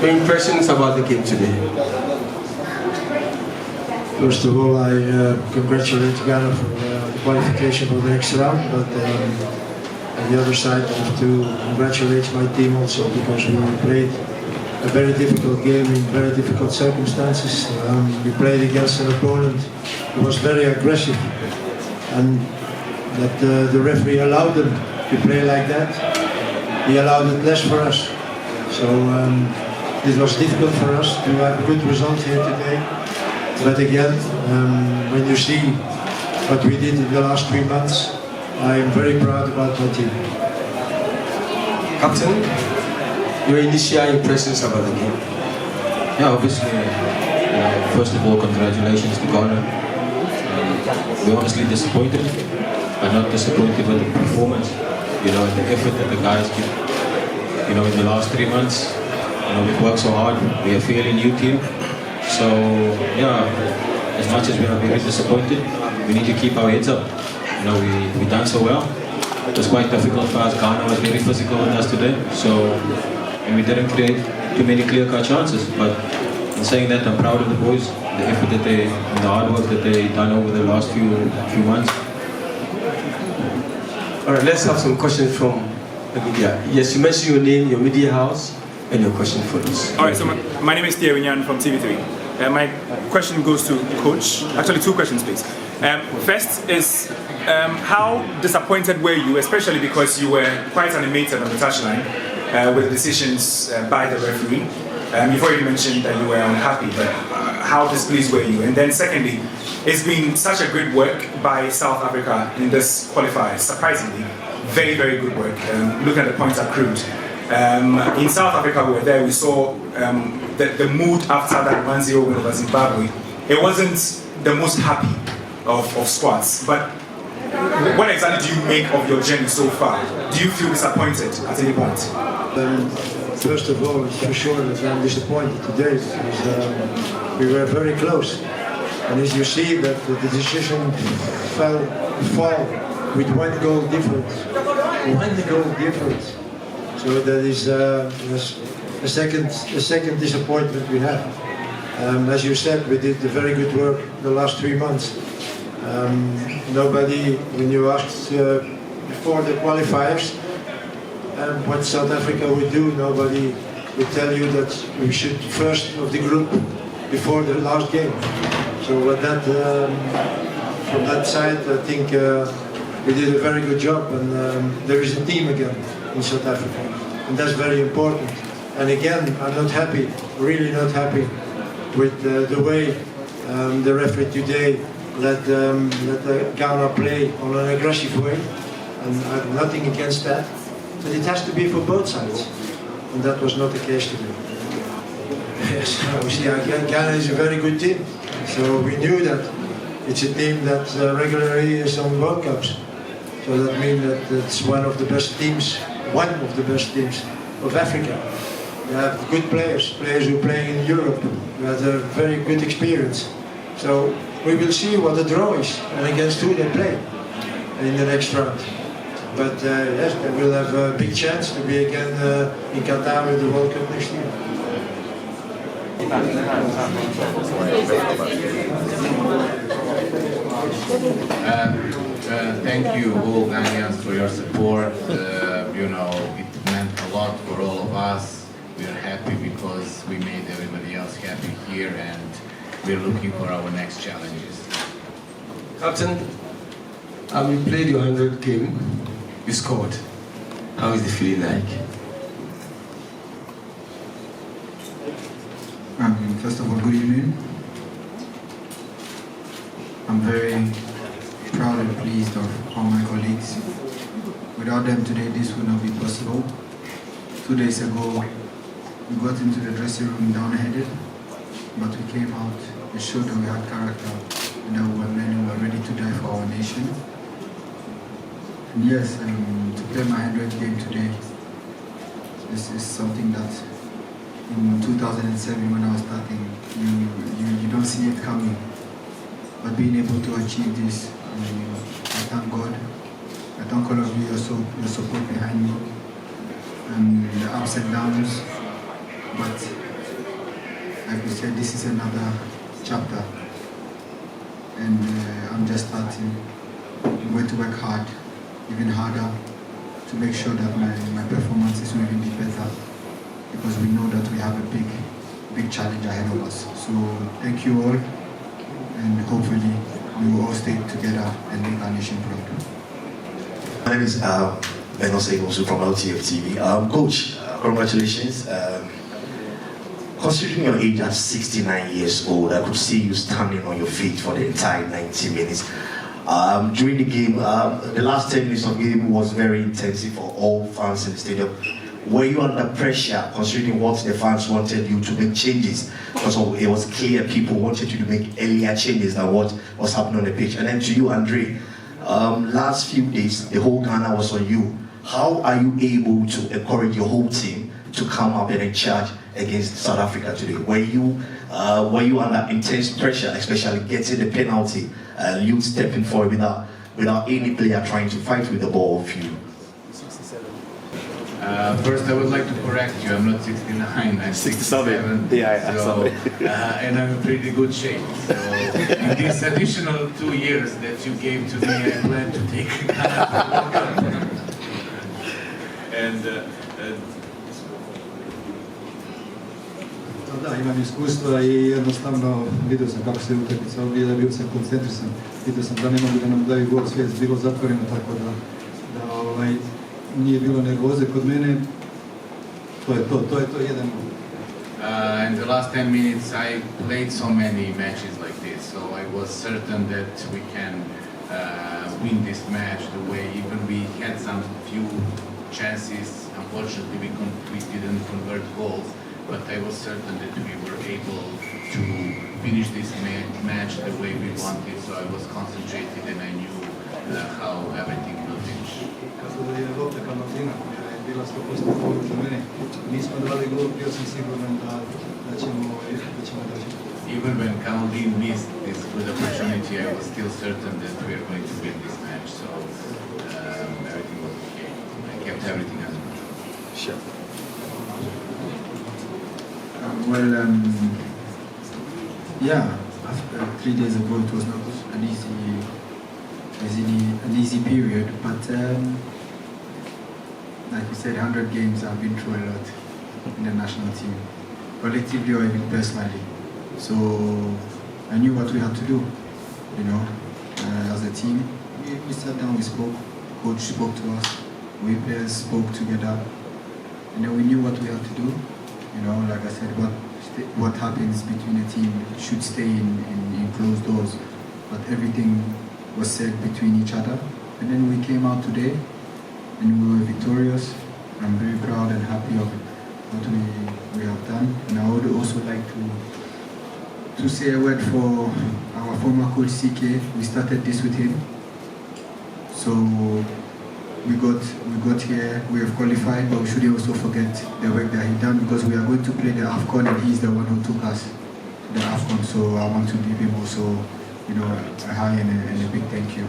Your impressions about the game today? First of all, I congratulate Ghana for the qualification for the next round, but on the other side, I have to congratulate my team also because we played a very difficult game in very difficult circumstances. We played against an opponent who was very aggressive, and that the referee allowed them to play like that. He allowed it less for us. So it was difficult for us to have a good result here today. But again, when you see what we did in the last 3 months, I am very proud about my team. Captain, your initial impressions about the game? Yeah, obviously, first of all, congratulations to Ghana. We're honestly disappointed, but not disappointed with the performance. And the effort that the guys give. In the last 3 months, we've worked so hard. We're a fairly new team. So, yeah, as much as we are very disappointed, we need to keep our heads up. We done so well. It was quite difficult for us. Ghana was very physical with us today. And we didn't create too many clear-cut chances. But in saying that, I'm proud of the boys, the effort that and the hard work that they've done over the last few months. All right, let's have some questions from the media. Yes, you mentioned your name, your media house, and your question follows. All right, so my name is Thierry Nyan from TV3. My question goes to Coach. Actually, 2 questions, please. First is, how disappointed were you, especially because you were quite animated on the touchline with the decisions by the referee? You've already mentioned that you were unhappy, but how displeased were you? And then secondly, it's been such a great work by South Africa in this qualifier, surprisingly. Very, very good work. Looking at the points accrued. In South Africa, we were there, we saw the mood after that 1-0 win over Zimbabwe. It wasn't the most happy of squads, but what exactly do you make of your journey so far? Do you feel disappointed at any point? First of all, it's for sure that I'm disappointed today because we were very close. And as you see that the decision fall with 1 goal difference. 1 goal difference. So that is a second disappointment we have. As you said, we did a very good work the last 3 months. Nobody, when you asked before the qualifiers what South Africa would do, nobody would tell you that we should first of the group before the last game. So with that, from that side, I think we did a very good job, and there is a team again in South Africa, and that's very important. And again, I'm not happy, really not happy with the way the referee today let Ghana play on an aggressive way, and I have nothing against that, but it has to be for both sides, and that was not the case today. Yes, Ghana is a very good team, so we knew that it's a team that regularly is on World Cups. So that means that it's one of the best teams of Africa. We have good players who play in Europe, who have a very good experience. So we will see what the draw is and against who they play in the next round. But yes, they will have a big chance to be again in Qatar with the World Cup next year. Thank you all Ghanaians for your support. It meant a lot for all of us. We are happy because we made everybody else happy here, and we're looking for our next challenges. Captain, you played your 100th game. You scored. How is the feeling like? First of all, good evening. I'm very proud and pleased of all my colleagues. Without them today, this would not be possible. 2 days ago, we got into the dressing room down-headed, but we came out and showed that we had character and that we were men who were ready to die for our nation. And yes, to play my 100th game today, this is something that in 2007 when I was starting, you don't see it coming. But being able to achieve this, I thank God. I thank all of you, your support behind me, and the ups and downs. But like we said, this is another chapter, and I'm just starting. I'm going to work hard, even harder, to make sure that my performances will even be better, because we know that we have a big challenge ahead of us. So thank you all, and hopefully we will all stay together and make our nation proud. My name is Benose Osu from LTF TV. Coach, congratulations. Considering your age at 69 years old, I could see you standing on your feet for the entire 90 minutes. During the game, the last 10 minutes of the game was very intensive for all fans in the stadium. Were you under pressure, considering what the fans wanted you to make changes? Because it was clear people wanted you to make earlier changes than what was happening on the pitch. And then to you, Andre, last few days, the whole Ghana was on you. How are you able to encourage your whole team to come up and in charge against South Africa today? Were you under intense pressure, especially getting the penalty, you stepping forward without any player trying to fight with the ball of you? First, I would like to correct you. I'm not 69. I'm 67. Yeah, so, and I'm in pretty good shape. So, in these additional 2 years that you gave to me, I plan to take. Da, imam iskustva I jednostavno vidio sam kako se utakmica odvija, bio sam koncentrisan, vidio sam da ne mogu da nam daju gol, sve je bilo zatvoreno, tako da nije bilo nervoze kod mene, to je to, jedan gol. In the last 10 minutes, I played so many matches like this, so I was certain that we can win this match the way even we had some few chances. Unfortunately, we didn't convert goals, but I was certain that we were able to finish this match the way we wanted, so I was concentrated and I knew how everything will finish. Kako da je lopta Kamaldina koja je bila 100% gol za mene, nismo dali gol, bio sam siguran da ćemo doći. Even when Kamaldin missed this good opportunity, I was still certain that we are going to win this match, so everything was okay. I kept everything under control. Sure. Yeah, after 3 days ago it was not an easy period, but like you said, 100 games, I've been through a lot in the national team, collectively or even personally. So I knew what we had to do, as a team. We sat down, we spoke, coach spoke to us, we players spoke together, and then we knew what we had to do. Like I said, what happens between a team should stay in closed doors, but everything was said between each other. And then we came out today, and we were victorious. I'm very proud and happy of what we have done. And I would also like to say a word for our former coach CK. We started this with him, so we got here, we have qualified, but we shouldn't also forget the work that he done, because we are going to play the AFCON and he's the one who took us to the AFCON. So I want to give him also, a high and a big thank you.